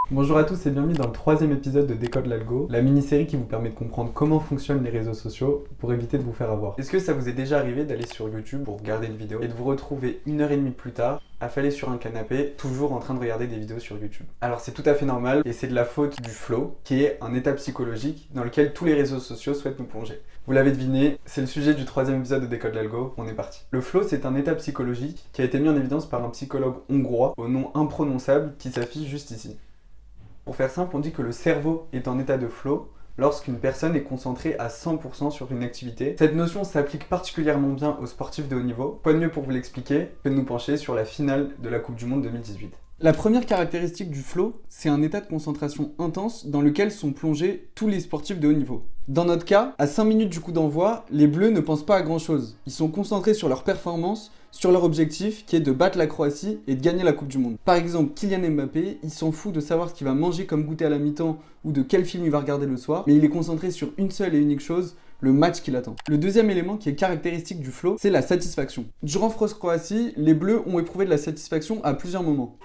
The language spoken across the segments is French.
Bonjour à tous et bienvenue dans le troisième épisode de Décode l'Algo, la mini-série qui vous permet de comprendre comment fonctionnent les réseaux sociaux pour éviter de vous faire avoir. Est-ce que ça vous est déjà arrivé d'aller sur YouTube pour regarder une vidéo et de vous retrouver 1h30 plus tard, affalé sur un canapé, toujours en train de regarder des vidéos sur YouTube? Alors c'est tout à fait normal et c'est de la faute du flow, qui est un état psychologique dans lequel tous les réseaux sociaux souhaitent nous plonger. Vous l'avez deviné, c'est le sujet du troisième épisode de Décode l'Algo, on est parti. Le flow, c'est un état psychologique qui a été mis en évidence par un psychologue hongrois au nom imprononçable qui s'affiche juste ici. Pour faire simple, on dit que le cerveau est en état de flow lorsqu'une personne est concentrée à 100% sur une activité. Cette notion s'applique particulièrement bien aux sportifs de haut niveau. Quoi de mieux pour vous l'expliquer que de nous pencher sur la finale de la Coupe du Monde 2018. La première caractéristique du flow, c'est un état de concentration intense dans lequel sont plongés tous les sportifs de haut niveau. Dans notre cas, à 5 minutes du coup d'envoi, les Bleus ne pensent pas à grand chose. Ils sont concentrés sur leur performance, sur leur objectif qui est de battre la Croatie et de gagner la Coupe du Monde. Par exemple, Kylian Mbappé, il s'en fout de savoir ce qu'il va manger comme goûter à la mi-temps ou de quel film il va regarder le soir, mais il est concentré sur une seule et unique chose, le match qui l'attend. Le deuxième élément qui est caractéristique du flow, c'est la satisfaction. Durant France-Croatie, les Bleus ont éprouvé de la satisfaction à plusieurs moments.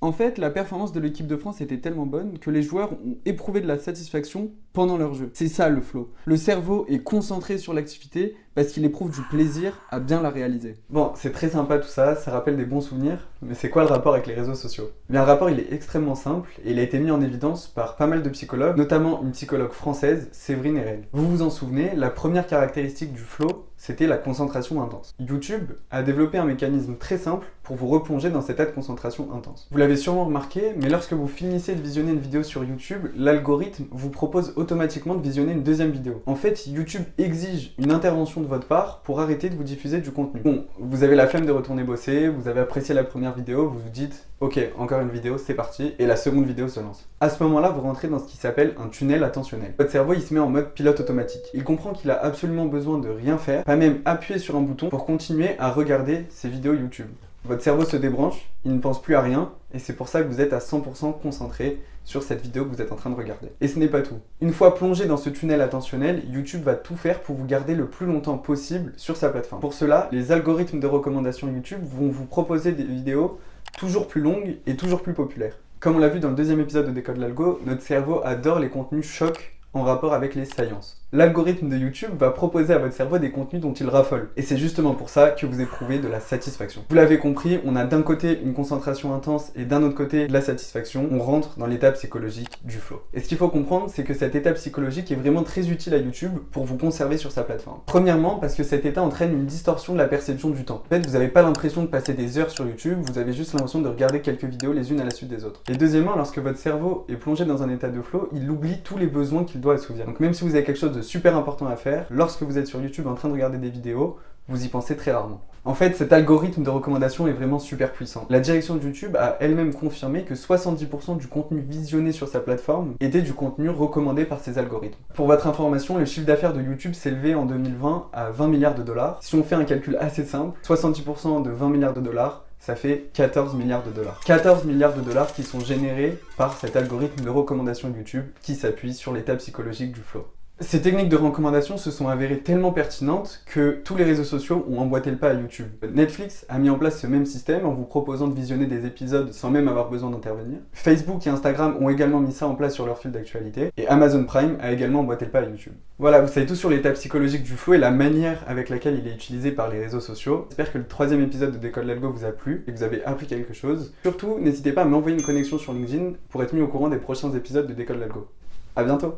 En fait, la performance de l'équipe de France était tellement bonne que les joueurs ont éprouvé de la satisfaction pendant leur jeu. C'est ça le flow. Le cerveau est concentré sur l'activité parce qu'il éprouve du plaisir à bien la réaliser. Bon, c'est très sympa tout ça, ça rappelle des bons souvenirs, mais c'est quoi le rapport avec les réseaux sociaux? Eh bien, le rapport il est extrêmement simple et il a été mis en évidence par pas mal de psychologues, notamment une psychologue française, Séverine Erel. Vous vous en souvenez, la première caractéristique du flow, c'était la concentration intense. YouTube a développé un mécanisme très simple pour vous replonger dans cet état de concentration intense. Vous l'avez sûrement remarqué, mais lorsque vous finissez de visionner une vidéo sur YouTube, l'algorithme vous propose automatiquement de visionner une deuxième vidéo. En fait, YouTube exige une intervention de votre part pour arrêter de vous diffuser du contenu. Bon, vous avez la flemme de retourner bosser, vous avez apprécié la première vidéo, vous vous dites « Ok, encore une vidéo, c'est parti » et la seconde vidéo se lance. À ce moment-là, vous rentrez dans ce qui s'appelle un tunnel attentionnel. Votre cerveau, il se met en mode pilote automatique. Il comprend qu'il a absolument besoin de rien faire, pas même appuyer sur un bouton pour continuer à regarder ses vidéos YouTube. Votre cerveau se débranche, il ne pense plus à rien, et c'est pour ça que vous êtes à 100% concentré sur cette vidéo que vous êtes en train de regarder. Et ce n'est pas tout. Une fois plongé dans ce tunnel attentionnel, YouTube va tout faire pour vous garder le plus longtemps possible sur sa plateforme. Pour cela, les algorithmes de recommandation YouTube vont vous proposer des vidéos toujours plus longues et toujours plus populaires. Comme on l'a vu dans le deuxième épisode de Décode l'Algo, notre cerveau adore les contenus chocs en rapport avec les sciences. L'algorithme de YouTube va proposer à votre cerveau des contenus dont il raffole. Et c'est justement pour ça que vous éprouvez de la satisfaction. Vous l'avez compris, on a d'un côté une concentration intense et d'un autre côté de la satisfaction. On rentre dans l'état psychologique du flow. Et ce qu'il faut comprendre, c'est que cet état psychologique est vraiment très utile à YouTube pour vous conserver sur sa plateforme. Premièrement, parce que cet état entraîne une distorsion de la perception du temps. En fait, vous n'avez pas l'impression de passer des heures sur YouTube, vous avez juste l'impression de regarder quelques vidéos les unes à la suite des autres. Et deuxièmement, lorsque votre cerveau est plongé dans un état de flow, il oublie tous les besoins qu'il doit assouvir. Donc même si vous avez quelque chose de super important à faire, lorsque vous êtes sur YouTube en train de regarder des vidéos, vous y pensez très rarement. En fait, cet algorithme de recommandation est vraiment super puissant. La direction de YouTube a elle-même confirmé que 70% du contenu visionné sur sa plateforme était du contenu recommandé par ses algorithmes. Pour votre information, le chiffre d'affaires de YouTube s'élevait en 2020 à 20 milliards de dollars. Si on fait un calcul assez simple, 70% de 20 milliards de dollars, ça fait 14 milliards de dollars. 14 milliards de dollars qui sont générés par cet algorithme de recommandation YouTube qui s'appuie sur l'état psychologique du flow. Ces techniques de recommandation se sont avérées tellement pertinentes que tous les réseaux sociaux ont emboîté le pas à YouTube. Netflix a mis en place ce même système en vous proposant de visionner des épisodes sans même avoir besoin d'intervenir. Facebook et Instagram ont également mis ça en place sur leur fil d'actualité. Et Amazon Prime a également emboîté le pas à YouTube. Voilà, vous savez tout sur l'état psychologique du flow et la manière avec laquelle il est utilisé par les réseaux sociaux. J'espère que le troisième épisode de Décode l'Algo vous a plu et que vous avez appris quelque chose. Surtout, n'hésitez pas à m'envoyer une connexion sur LinkedIn pour être mis au courant des prochains épisodes de Décode l'Algo. À bientôt!